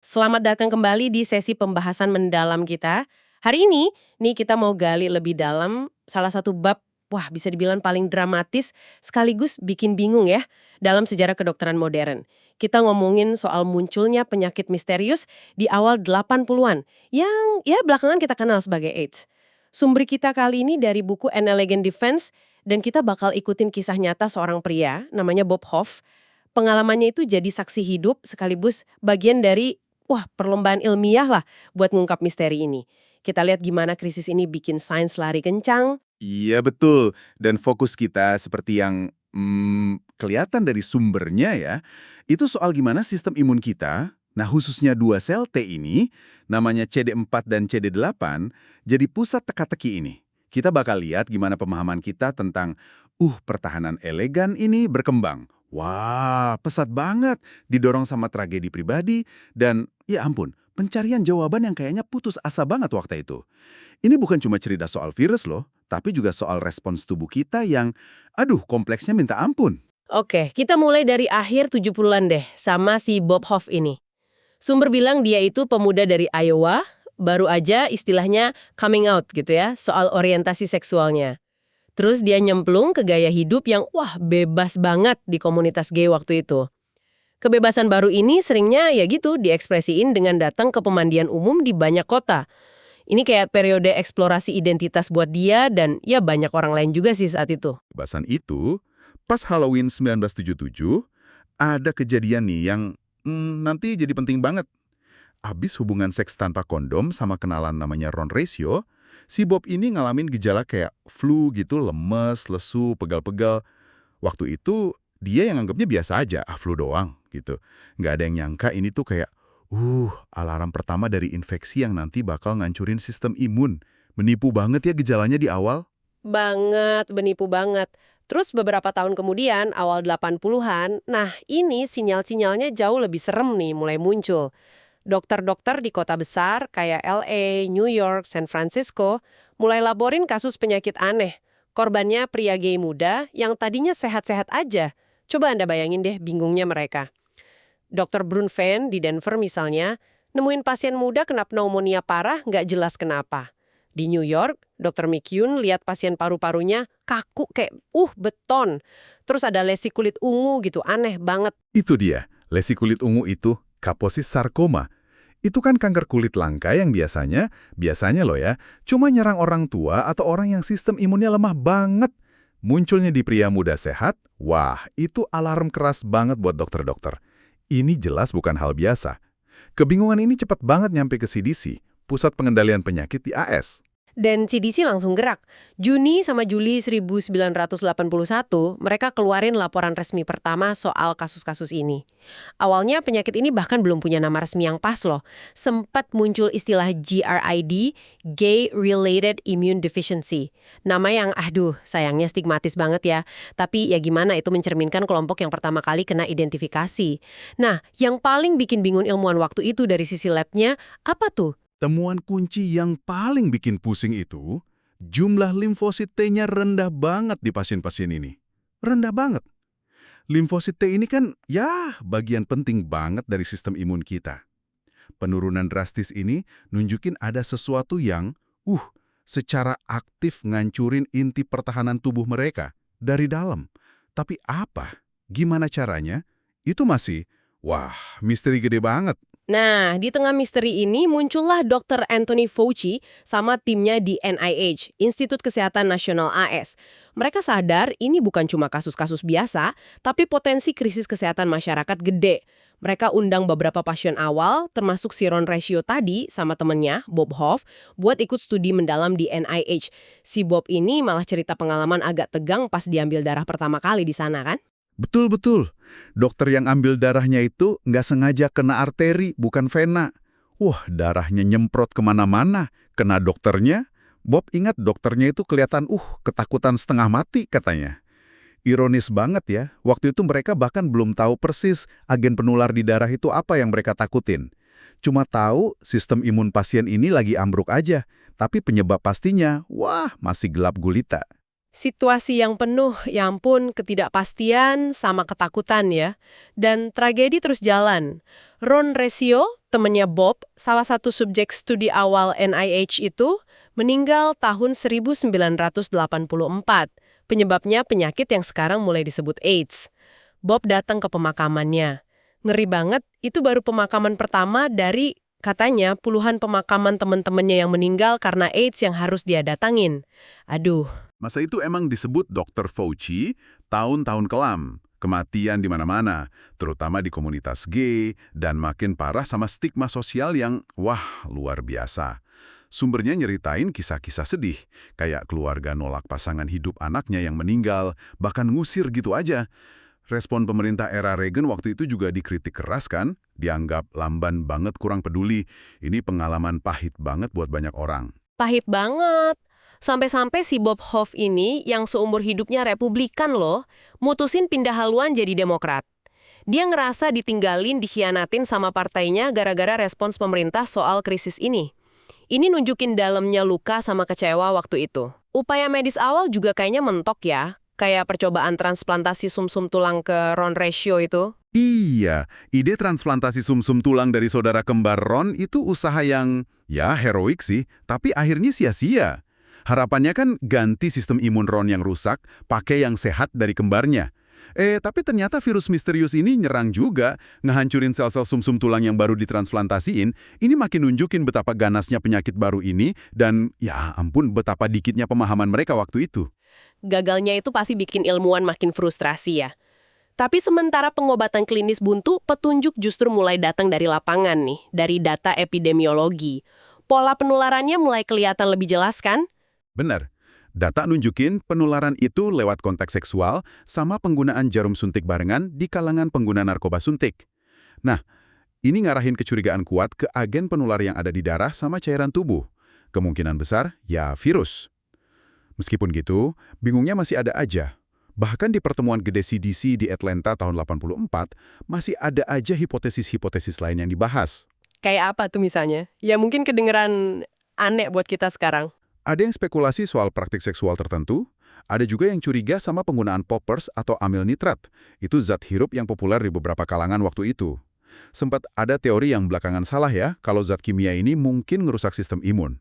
Selamat datang kembali di sesi pembahasan mendalam kita. Hari ini, nih kita mau gali lebih dalam salah satu bab, wah bisa dibilang paling dramatis sekaligus bikin bingung ya, dalam sejarah kedokteran modern. Kita ngomongin soal munculnya penyakit misterius di awal 80-an, yang ya belakangan kita kenal sebagai AIDS. Sumber kita kali ini dari buku An Elegant Defense, dan kita bakal ikutin kisah nyata seorang pria, namanya Bob Hoff. Pengalamannya itu jadi saksi hidup sekaligus bagian dari perlombaan ilmiah lah buat ngungkap misteri ini. Kita lihat gimana krisis ini bikin sains lari kencang. Iya betul, dan fokus kita seperti yang kelihatan dari sumbernya ya, itu soal gimana sistem imun kita, nah khususnya dua sel T ini, namanya CD4 dan CD8, jadi pusat teka-teki ini. Kita bakal lihat gimana pemahaman kita tentang, pertahanan elegan ini berkembang. Wah, pesat banget, didorong sama tragedi pribadi, dan ya ampun, pencarian jawaban yang kayaknya putus asa banget waktu itu. Ini bukan cuma cerita soal virus loh, tapi juga soal respons tubuh kita yang, kompleksnya minta ampun. Oke, kita mulai dari akhir 70-an deh, sama si Bob Hoff ini. Sumber bilang dia itu pemuda dari Iowa, baru aja istilahnya coming out gitu ya, soal orientasi seksualnya. Terus dia nyemplung ke gaya hidup yang bebas banget di komunitas gay waktu itu. Kebebasan baru ini seringnya ya gitu diekspresiin dengan datang ke pemandian umum di banyak kota. Ini kayak periode eksplorasi identitas buat dia dan ya banyak orang lain juga sih saat itu. Bahasan itu, pas Halloween 1977, ada kejadian nih yang nanti jadi penting banget. Abis hubungan seks tanpa kondom sama kenalan namanya Ron Ratio, si Bob ini ngalamin gejala kayak flu gitu, lemes, lesu, pegal-pegal. Waktu itu dia yang anggapnya biasa aja, flu doang gitu. Nggak ada yang nyangka ini tuh kayak, alarm pertama dari infeksi yang nanti bakal ngancurin sistem imun. Menipu banget ya gejalanya di awal. Banget, menipu banget. Terus beberapa tahun kemudian, awal 80-an, nah ini sinyal-sinyalnya jauh lebih serem nih mulai muncul. Dokter-dokter di kota besar kayak LA, New York, San Francisco mulai laporin kasus penyakit aneh. Korbannya pria gay muda yang tadinya sehat-sehat aja. Coba Anda bayangin deh bingungnya mereka. Dr. Brunfen di Denver misalnya, nemuin pasien muda kena pneumonia parah nggak jelas kenapa. Di New York, Dr. McCune lihat pasien paru-parunya kaku kayak beton. Terus ada lesi kulit ungu gitu, aneh banget. Itu dia, lesi kulit ungu itu, Kaposis sarkoma. Itu kan kanker kulit langka yang biasanya loh ya, cuma nyerang orang tua atau orang yang sistem imunnya lemah banget. Munculnya di pria muda sehat, wah itu alarm keras banget buat dokter-dokter. Ini jelas bukan hal biasa. Kebingungan ini cepat banget nyampe ke CDC, Pusat Pengendalian Penyakit di AS. Dan CDC langsung gerak. Juni sama Juli 1981, mereka keluarin laporan resmi pertama soal kasus-kasus ini. Awalnya penyakit ini bahkan belum punya nama resmi yang pas loh. Sempat muncul istilah GRID, Gay Related Immune Deficiency. Nama yang sayangnya stigmatis banget ya. Tapi ya gimana itu mencerminkan kelompok yang pertama kali kena identifikasi. Nah, yang paling bikin bingung ilmuwan waktu itu dari sisi labnya, apa tuh? Temuan kunci yang paling bikin pusing itu, jumlah limfosit T-nya rendah banget di pasien-pasien ini. Rendah banget. Limfosit T ini kan, bagian penting banget dari sistem imun kita. Penurunan drastis ini nunjukin ada sesuatu yang, secara aktif ngancurin inti pertahanan tubuh mereka dari dalam. Tapi apa? Gimana caranya? Itu masih, misteri gede banget. Nah, di tengah misteri ini muncullah Dr. Anthony Fauci sama timnya di NIH, Institut Kesehatan Nasional AS. Mereka sadar ini bukan cuma kasus-kasus biasa, tapi potensi krisis kesehatan masyarakat gede. Mereka undang beberapa pasien awal, termasuk si Ron Ratio tadi sama temennya, Bob Hoff, buat ikut studi mendalam di NIH. Si Bob ini malah cerita pengalaman agak tegang pas diambil darah pertama kali di sana kan? Betul-betul. Dokter yang ambil darahnya itu nggak sengaja kena arteri, bukan vena. Darahnya nyemprot kemana-mana. Kena dokternya. Bob ingat dokternya itu kelihatan, ketakutan setengah mati katanya. Ironis banget ya, waktu itu mereka bahkan belum tahu persis agen penular di darah itu apa yang mereka takutin. Cuma tahu sistem imun pasien ini lagi ambruk aja, tapi penyebab pastinya, masih gelap gulita. Situasi yang penuh, ya ampun, ketidakpastian sama ketakutan ya. Dan tragedi terus jalan. Ron Resio, temannya Bob, salah satu subjek studi awal NIH itu, meninggal tahun 1984. Penyebabnya penyakit yang sekarang mulai disebut AIDS. Bob datang ke pemakamannya. Ngeri banget, itu baru pemakaman pertama dari katanya puluhan pemakaman teman-temannya yang meninggal karena AIDS yang harus dia datangin. Aduh. Masa itu emang disebut Dr. Fauci tahun-tahun kelam. Kematian di mana-mana, terutama di komunitas gay, dan makin parah sama stigma sosial yang, wah, luar biasa. Sumbernya nyeritain kisah-kisah sedih, kayak keluarga nolak pasangan hidup anaknya yang meninggal, bahkan ngusir gitu aja. Respon pemerintah era Reagan waktu itu juga dikritik keras kan, dianggap lamban banget kurang peduli. Ini pengalaman pahit banget buat banyak orang. Pahit banget. Sampai-sampai si Bob Hoff ini yang seumur hidupnya Republikan loh, mutusin pindah haluan jadi Demokrat. Dia ngerasa ditinggalin, dikhianatin sama partainya gara-gara respons pemerintah soal krisis ini. Ini nunjukin dalamnya luka sama kecewa waktu itu. Upaya medis awal juga kayaknya mentok ya, kayak percobaan transplantasi sumsum tulang ke Ron Resio itu. Iya, ide transplantasi sumsum tulang dari saudara kembar Ron itu usaha yang, ya heroik sih, tapi akhirnya sia-sia. Harapannya kan ganti sistem imun Ron yang rusak, pakai yang sehat dari kembarnya. Tapi ternyata virus misterius ini nyerang juga, ngehancurin sel-sel sumsum tulang yang baru ditransplantasiin. Ini makin nunjukin betapa ganasnya penyakit baru ini, dan ya ampun betapa dikitnya pemahaman mereka waktu itu. Gagalnya itu pasti bikin ilmuwan makin frustrasi ya. Tapi sementara pengobatan klinis buntu, petunjuk justru mulai datang dari lapangan nih, dari data epidemiologi. Pola penularannya mulai kelihatan lebih jelas kan? Benar. Data nunjukin penularan itu lewat kontak seksual sama penggunaan jarum suntik barengan di kalangan pengguna narkoba suntik. Nah, ini ngarahin kecurigaan kuat ke agen penular yang ada di darah sama cairan tubuh. Kemungkinan besar, ya virus. Meskipun gitu, bingungnya masih ada aja. Bahkan di pertemuan gede CDC di Atlanta tahun 84, masih ada aja hipotesis-hipotesis lain yang dibahas. Kayak apa tuh misalnya? Ya mungkin kedengeran aneh buat kita sekarang. Ada yang spekulasi soal praktik seksual tertentu, ada juga yang curiga sama penggunaan poppers atau amil nitrat. Itu zat hirup yang populer di beberapa kalangan waktu itu. Sempat ada teori yang belakangan salah ya, kalau zat kimia ini mungkin ngerusak sistem imun.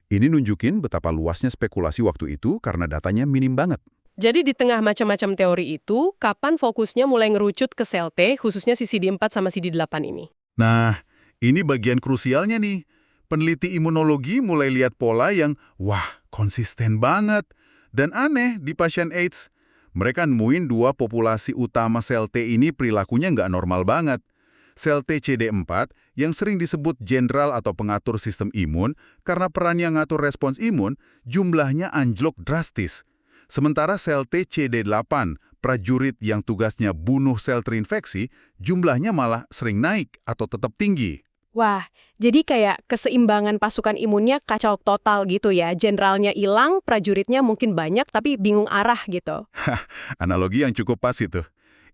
Ini nunjukin betapa luasnya spekulasi waktu itu karena datanya minim banget. Jadi di tengah macam-macam teori itu, kapan fokusnya mulai ngerucut ke sel T, khususnya si CD4 sama CD8 ini? Nah, ini bagian krusialnya nih. Peneliti imunologi mulai lihat pola yang, wah, konsisten banget. Dan aneh di pasien AIDS. Mereka nemuin dua populasi utama sel T ini perilakunya nggak normal banget. Sel T CD4 yang sering disebut jenderal atau pengatur sistem imun karena perannya ngatur respons imun, jumlahnya anjlok drastis. Sementara sel T CD8, prajurit yang tugasnya bunuh sel terinfeksi, jumlahnya malah sering naik atau tetap tinggi. Wah, jadi kayak keseimbangan pasukan imunnya kacau total gitu ya. Jenderalnya hilang, prajuritnya mungkin banyak tapi bingung arah gitu. Analogi yang cukup pas itu.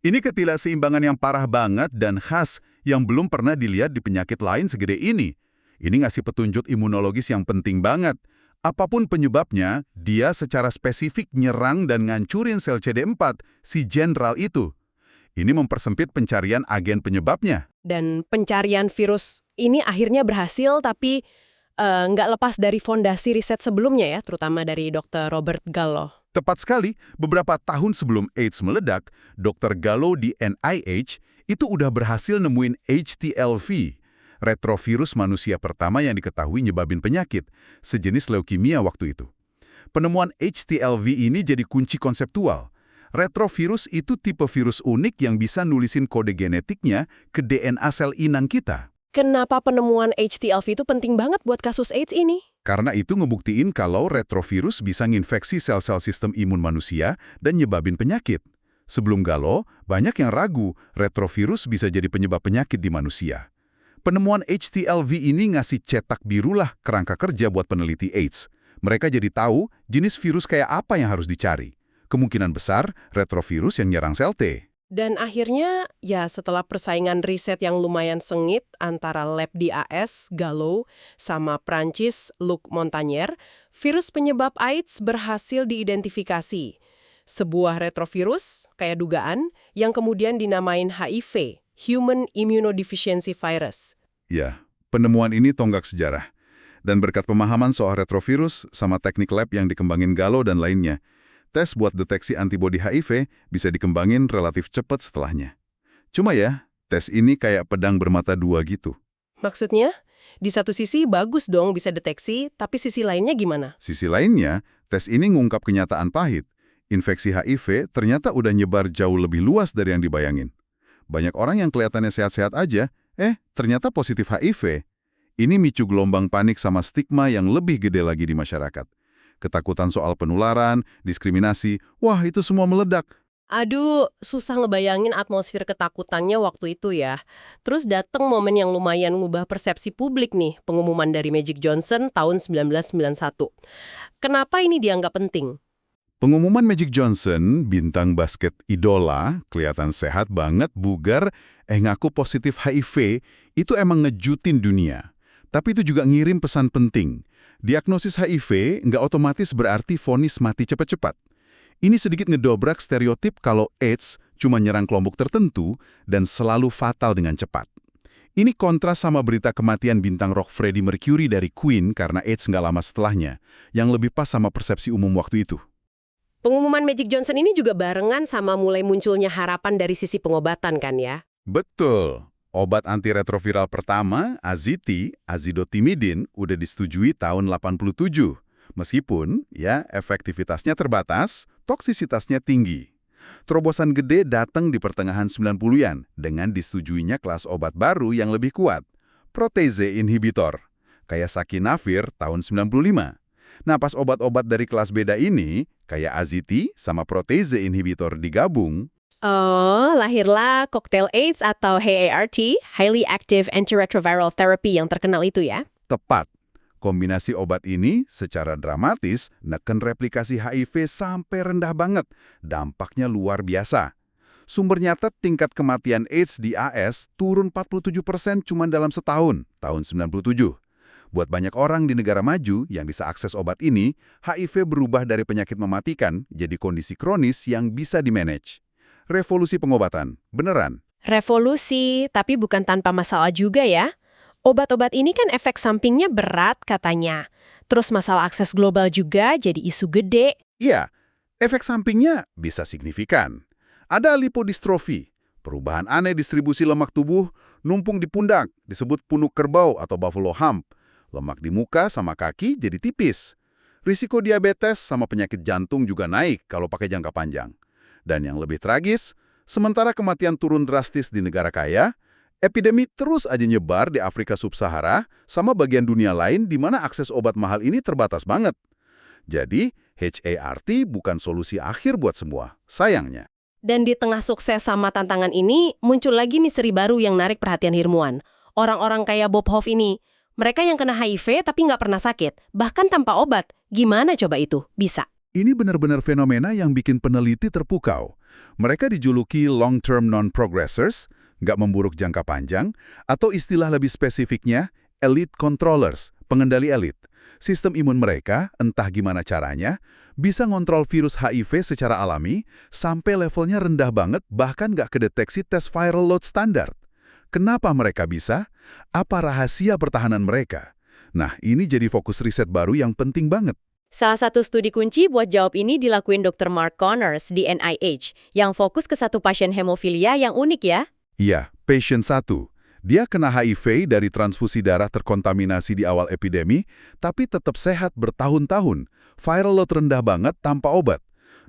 Ini ketidakseimbangan yang parah banget dan khas yang belum pernah dilihat di penyakit lain segede ini. Ini ngasih petunjuk imunologis yang penting banget. Apapun penyebabnya, dia secara spesifik nyerang dan ngancurin sel CD4, si jenderal itu. Ini mempersempit pencarian agen penyebabnya. Dan pencarian virus ini akhirnya berhasil, tapi nggak lepas dari fondasi riset sebelumnya ya, terutama dari Dr. Robert Gallo. Tepat sekali, beberapa tahun sebelum AIDS meledak, Dr. Gallo di NIH itu udah berhasil nemuin HTLV, retrovirus manusia pertama yang diketahui nyebabin penyakit, sejenis leukemia waktu itu. Penemuan HTLV ini jadi kunci konseptual. Retrovirus itu tipe virus unik yang bisa nulisin kode genetiknya ke DNA sel inang kita. Kenapa penemuan HTLV itu penting banget buat kasus AIDS ini? Karena itu ngebuktiin kalau retrovirus bisa nginfeksi sel-sel sistem imun manusia dan nyebabin penyakit. Sebelum Gallo, banyak yang ragu retrovirus bisa jadi penyebab penyakit di manusia. Penemuan HTLV ini ngasih cetak birulah kerangka kerja buat peneliti AIDS. Mereka jadi tahu jenis virus kayak apa yang harus dicari. Kemungkinan besar retrovirus yang nyerang sel T. Dan akhirnya, ya setelah persaingan riset yang lumayan sengit antara lab di AS, Gallo, sama Prancis, Luc Montagnier, virus penyebab AIDS berhasil diidentifikasi. Sebuah retrovirus, kayak dugaan, yang kemudian dinamain HIV, Human Immunodeficiency Virus. Ya, penemuan ini tonggak sejarah. Dan berkat pemahaman soal retrovirus sama teknik lab yang dikembangin Gallo dan lainnya, tes buat deteksi antibodi HIV bisa dikembangin relatif cepat setelahnya. Cuma ya, tes ini kayak pedang bermata dua gitu. Maksudnya, di satu sisi bagus dong bisa deteksi, tapi sisi lainnya gimana? Sisi lainnya, tes ini ngungkap kenyataan pahit. Infeksi HIV ternyata udah nyebar jauh lebih luas dari yang dibayangin. Banyak orang yang kelihatannya sehat-sehat aja, ternyata positif HIV. Ini micu gelombang panik sama stigma yang lebih gede lagi di masyarakat. Ketakutan soal penularan, diskriminasi, wah itu semua meledak. Aduh, susah ngebayangin atmosfer ketakutannya waktu itu ya. Terus datang momen yang lumayan ngubah persepsi publik nih, pengumuman dari Magic Johnson tahun 1991. Kenapa ini dianggap penting? Pengumuman Magic Johnson, bintang basket idola, kelihatan sehat banget, bugar, ngaku positif HIV, itu emang ngejutin dunia. Tapi itu juga ngirim pesan penting. Diagnosis HIV nggak otomatis berarti vonis mati cepat-cepat. Ini sedikit ngedobrak stereotip kalau AIDS cuma nyerang kelompok tertentu dan selalu fatal dengan cepat. Ini kontras sama berita kematian bintang rock Freddie Mercury dari Queen karena AIDS nggak lama setelahnya, yang lebih pas sama persepsi umum waktu itu. Pengumuman Magic Johnson ini juga barengan sama mulai munculnya harapan dari sisi pengobatan kan ya? Betul. Obat antiretroviral pertama, azidotimidin, udah disetujui tahun 87. Meskipun, ya, efektivitasnya terbatas, toksisitasnya tinggi. Terobosan gede datang di pertengahan 90-an dengan disetujuinya kelas obat baru yang lebih kuat, protease inhibitor, kayak sakinavir tahun 95. Nah, pas obat-obat dari kelas beda ini, kayak aziti sama protease inhibitor digabung, Oh, lahirlah cocktail AIDS atau HAART, Highly Active Antiretroviral Therapy yang terkenal itu ya? tepat. Kombinasi obat ini secara dramatis neken replikasi HIV sampai rendah banget. Dampaknya luar biasa. Sumber nyatet tingkat kematian AIDS di AS turun 47% cuma dalam setahun, tahun 97. Buat banyak orang di negara maju yang bisa akses obat ini, HIV berubah dari penyakit mematikan jadi kondisi kronis yang bisa dimanage. Revolusi pengobatan, beneran. Revolusi, tapi bukan tanpa masalah juga ya. Obat-obat ini kan efek sampingnya berat katanya. Terus masalah akses global juga jadi isu gede. Iya, efek sampingnya bisa signifikan. Ada lipodistrofi, perubahan aneh distribusi lemak tubuh, numpung di pundak, disebut punuk kerbau atau buffalo hump. Lemak di muka sama kaki jadi tipis. Risiko diabetes sama penyakit jantung juga naik kalau pakai jangka panjang. Dan yang lebih tragis, sementara kematian turun drastis di negara kaya, epidemi terus aja nyebar di Afrika Sub-Sahara sama bagian dunia lain di mana akses obat mahal ini terbatas banget. Jadi, HAART bukan solusi akhir buat semua, sayangnya. Dan di tengah sukses sama tantangan ini, muncul lagi misteri baru yang narik perhatian ilmuwan. Orang-orang kayak Bob Hoff ini, mereka yang kena HIV tapi nggak pernah sakit, bahkan tanpa obat. Gimana coba itu? Bisa? Ini benar-benar fenomena yang bikin peneliti terpukau. Mereka dijuluki long-term non-progressors, nggak memburuk jangka panjang, atau istilah lebih spesifiknya, elite controllers, pengendali elit. Sistem imun mereka, entah gimana caranya, bisa ngontrol virus HIV secara alami sampai levelnya rendah banget bahkan nggak kedeteksi tes viral load standar. Kenapa mereka bisa? Apa rahasia pertahanan mereka? Nah, ini jadi fokus riset baru yang penting banget. Salah satu studi kunci buat jawab ini dilakuin Dr. Mark Connors di NIH, yang fokus ke satu pasien hemofilia yang unik ya. Iya, patient 1. Dia kena HIV dari transfusi darah terkontaminasi di awal epidemi, tapi tetap sehat bertahun-tahun. Viral load rendah banget tanpa obat.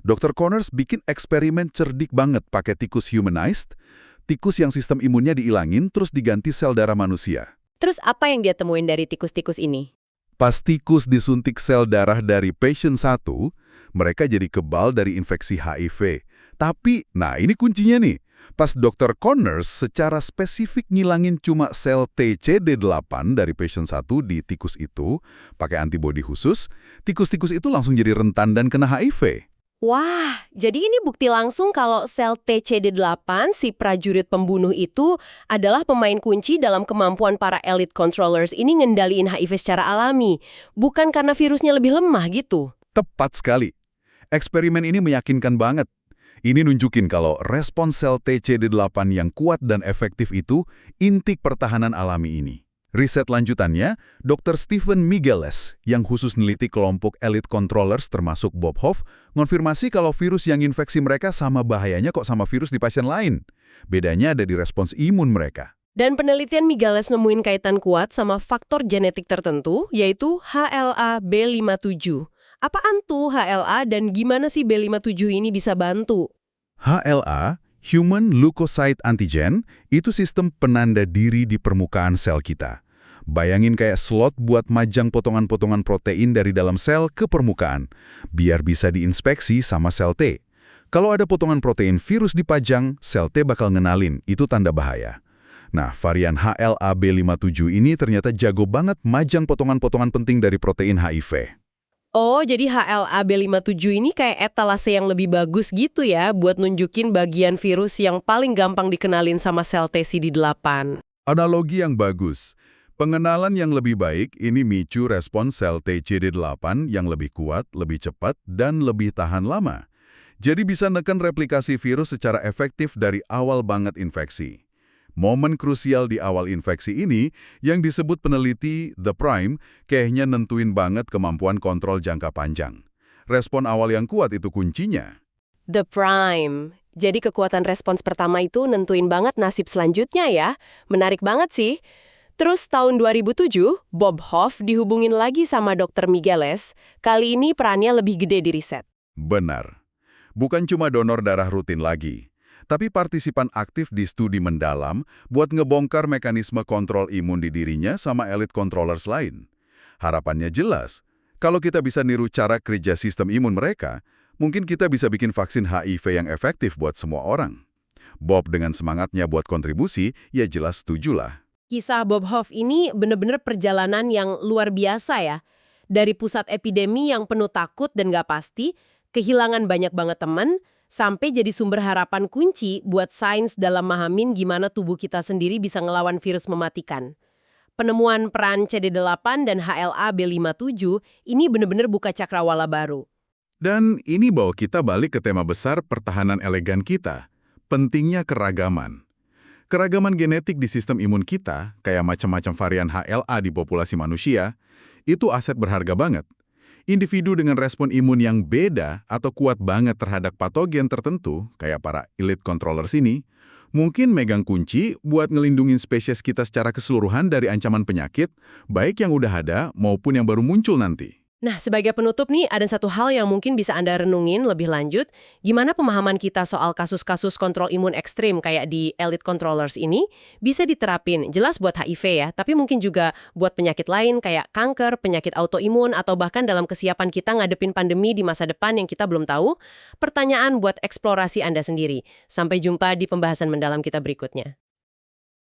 Dr. Connors bikin eksperimen cerdik banget pakai tikus humanized, tikus yang sistem imunnya diilangin terus diganti sel darah manusia. Terus apa yang dia temuin dari tikus-tikus ini? Pas tikus disuntik sel darah dari patient 1, mereka jadi kebal dari infeksi HIV. Tapi, nah ini kuncinya nih. Pas Dr. Connors secara spesifik ngilangin cuma sel TCD8 dari patient 1 di tikus itu, pakai antibodi khusus, tikus-tikus itu langsung jadi rentan dan kena HIV. Wah, jadi ini bukti langsung kalau sel TCD8, si prajurit pembunuh itu adalah pemain kunci dalam kemampuan para elite controllers ini ngendaliin HIV secara alami. Bukan karena virusnya lebih lemah gitu. Tepat sekali. Eksperimen ini meyakinkan banget. Ini nunjukin kalau respons sel TCD8 yang kuat dan efektif itu inti pertahanan alami ini. Riset lanjutannya, Dr. Stephen Migeles, yang khusus neliti kelompok elite controllers termasuk Bob Hoff, ngonfirmasi kalau virus yang infeksi mereka sama bahayanya kok sama virus di pasien lain. Bedanya ada di respons imun mereka. Dan penelitian Migeles nemuin kaitan kuat sama faktor genetik tertentu, yaitu HLA-B57. Apaan tuh HLA dan gimana sih B57 ini bisa bantu? HLA, Human Leukocyte Antigen, itu sistem penanda diri di permukaan sel kita. Bayangin kayak slot buat majang potongan-potongan protein dari dalam sel ke permukaan, biar bisa diinspeksi sama sel T. Kalau ada potongan protein virus dipajang, sel T bakal ngenalin, itu tanda bahaya. Nah, varian HLA-B57 ini ternyata jago banget majang potongan-potongan penting dari protein HIV. Oh, jadi HLA-B57 ini kayak etalase yang lebih bagus gitu ya buat nunjukin bagian virus yang paling gampang dikenalin sama sel TCD8. Analogi yang bagus. Pengenalan yang lebih baik ini micu respons sel TCD8 yang lebih kuat, lebih cepat, dan lebih tahan lama. Jadi bisa neken replikasi virus secara efektif dari awal banget infeksi. Momen krusial di awal infeksi ini yang disebut peneliti the prime kayaknya nentuin banget kemampuan kontrol jangka panjang. Respon awal yang kuat itu kuncinya. The prime. Jadi kekuatan respons pertama itu nentuin banget nasib selanjutnya ya. Menarik banget sih. Terus tahun 2007, Bob Hoff dihubungin lagi sama Dr. Migeles. Kali ini perannya lebih gede di riset. Benar. Bukan cuma donor darah rutin lagi, tapi partisipan aktif di studi mendalam buat ngebongkar mekanisme kontrol imun di dirinya sama elite controllers lain. Harapannya jelas, kalau kita bisa niru cara kerja sistem imun mereka, mungkin kita bisa bikin vaksin HIV yang efektif buat semua orang. Bob dengan semangatnya buat kontribusi, ya jelas setujulah. Kisah Bob Hoff ini bener-bener perjalanan yang luar biasa ya. Dari pusat epidemi yang penuh takut dan gak pasti, kehilangan banyak banget teman, sampai jadi sumber harapan kunci buat sains dalam mahamin gimana tubuh kita sendiri bisa ngelawan virus mematikan. Penemuan peran CD8 dan HLA-B57 ini benar-benar buka cakrawala baru. Dan ini bawa kita balik ke tema besar pertahanan elegan kita, pentingnya keragaman. Keragaman genetik di sistem imun kita, kayak macam-macam varian HLA di populasi manusia, itu aset berharga banget. Individu dengan respon imun yang beda atau kuat banget terhadap patogen tertentu, kayak para elite controllers ini, mungkin megang kunci buat ngelindungin spesies kita secara keseluruhan dari ancaman penyakit, baik yang udah ada maupun yang baru muncul nanti. Nah, sebagai penutup nih, ada satu hal yang mungkin bisa Anda renungin lebih lanjut. Gimana pemahaman kita soal kasus-kasus kontrol imun ekstrim kayak di elite controllers ini bisa diterapin, jelas buat HIV ya, tapi mungkin juga buat penyakit lain kayak kanker, penyakit autoimun, atau bahkan dalam kesiapan kita ngadepin pandemi di masa depan yang kita belum tahu. Pertanyaan buat eksplorasi Anda sendiri. Sampai jumpa di pembahasan mendalam kita berikutnya.